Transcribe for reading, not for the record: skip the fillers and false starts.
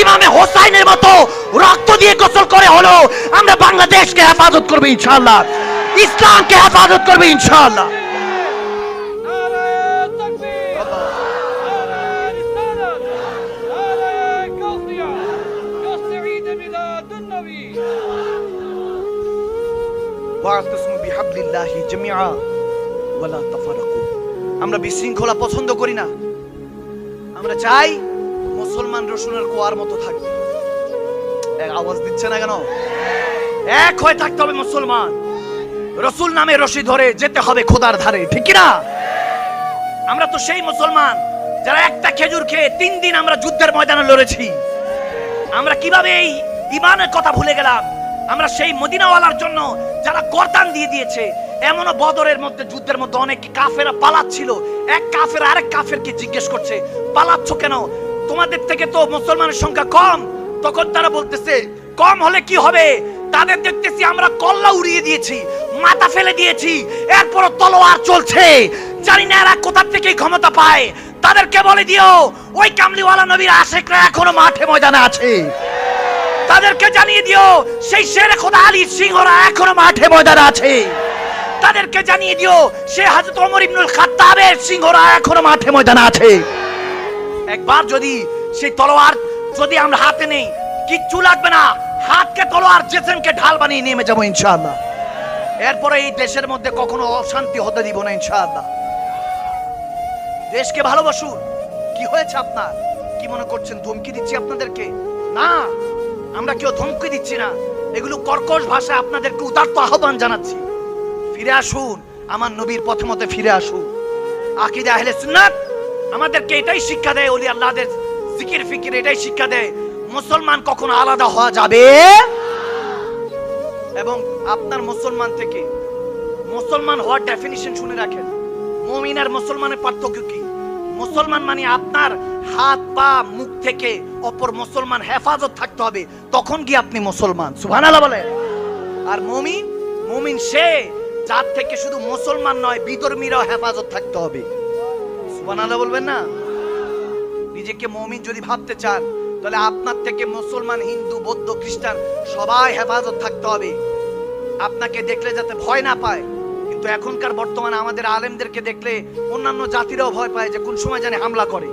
ইমামে হোসাইনের মতো রক্ত দিয়ে গোসল করে হলো আমরা বাংলাদেশকে হেফাজত করব ইনশাআল্লাহ, ইসলামকে হেফাজত করব ইনশাআল্লাহ। আমরা বিশৃঙ্খলা পছন্দ করি না, আমরা চাই মুসলমান রসুনের কোয়ার মতো থাকবে। আওয়াজ দিচ্ছে না কেন? এক হয়ে থাকতে হবে মুসলমান, রসুল নামে রশি ধরে যেতে হবে খোদার ধারে, ঠিক কি না? আমরা তো সেই মুসলমান যারা একটা খেজুর খেয়ে 3 দিন আমরা যুদ্ধের ময়দানে লড়েছি। আমরা কিভাবে এই ঈমানের কথা ভুলে গেলাম? আমরা সেই মদিনাওয়ালার জন্য যারা গর্দান দিয়ে দিয়েছে। এমনও বদরের মধ্যে যুদ্ধের মধ্যে অনেক কাফেরা পালাচ্ছিল, এক কাফের আরেক কাফেরকে জিজ্ঞেস করছে পালাচ্ছ কেন, তোমাদের থেকে তো মুসলমানের সংখ্যা কম। তখন তারা বলতেছে কম হলে কি হবে, তাদের দেখতেছি আমরা কল্লা উড়িয়ে দিয়েছি, মাথা ফেলে দিয়েছি, এরপরও তলোয়ার চলছে। জানি না এরা কোথা থেকে ক্ষমতা পায়। তাদেরকে বলে দিও ওই কামলিওয়ালা নবীর আশিকরা এখনো মাঠে ময়দানে আছে। তাদেরকে জানিয়ে দিও সেই শেরে খোদা আলী সিংহরা এখনো মাঠে ময়দানে আছে। তাদেরকে জানিয়ে দিও সে হযরত ওমর ইবনুল খাত্তাবের সিংহরা এখনো মাঠে ময়দানে আছে। একবার যদি সেই তলোয়ার যদি আমরা হাতে নেই, কিচ্ছু লাগবে না, হাতকে তলোয়ার জেসেমকে ঢাল বানিয়ে নেমে যাবো ইনশাআল্লাহ। এরপরে এই দেশের মধ্যে কখনো অশান্তি হতে দিব না ইনশাআল্লাহ। দেশকে ভালোবাসুন। কি হয়েছে আপনার? কি মনে করছেন ধমকি দিচ্ছি আপনাদেরকে? না, আমরা কেউ ধমকি দিচ্ছি না, এগুলো কর্কশ ভাষায় আপনাদেরকে উদাত্ত আহ্বান জানাচ্ছি। ফিরে আসুন, আমার নবীর পথে মতে ফিরে আসুন। আকীদা আহলে সুন্নাত আমাদেরকে এটাই শিক্ষা দেয়, ওলি আল্লাহদের জিকির ফিকির এটাই শিক্ষা দেয়, মুসলমান কখনো আলাদা হওয়া যাবে। এবং আপনার মুসলমান থেকে মুসলমান হওয়ার ডেফিনিশন শুনে রাখেন। মুমিন আর মুসলমানের পার্থক্য কি? মুসলমান মানে আপনার হাত পা মুখ থেকে অপর মুসলমান হেফাজত থাকতে হবে, তখন কি আপনি মুসলমান। সুবহানাল্লাহ বলে। আর মুমিন, মুমিন সে যার থেকে শুধু মুসলমান নয় বিধর্মীরাও হেফাজত থাকতে হবে। সুবহানাল্লাহ বলবেন না? নিজেকে মুমিন যদি ভাবতে চান তাহলে আপনার থেকে মুসলমান, হিন্দু, বৌদ্ধ, খ্রিস্টান সবাই হেফাজত থাকতে হবে। আপনাকে দেখলে যাতে ভয় না পায়। কিন্তু এখনকার বর্তমানে আমাদের আলেমদেরকে দেখলে অন্যান্য জাতিরাও ভয় পায় যে কোন সময় জানি হামলা করে।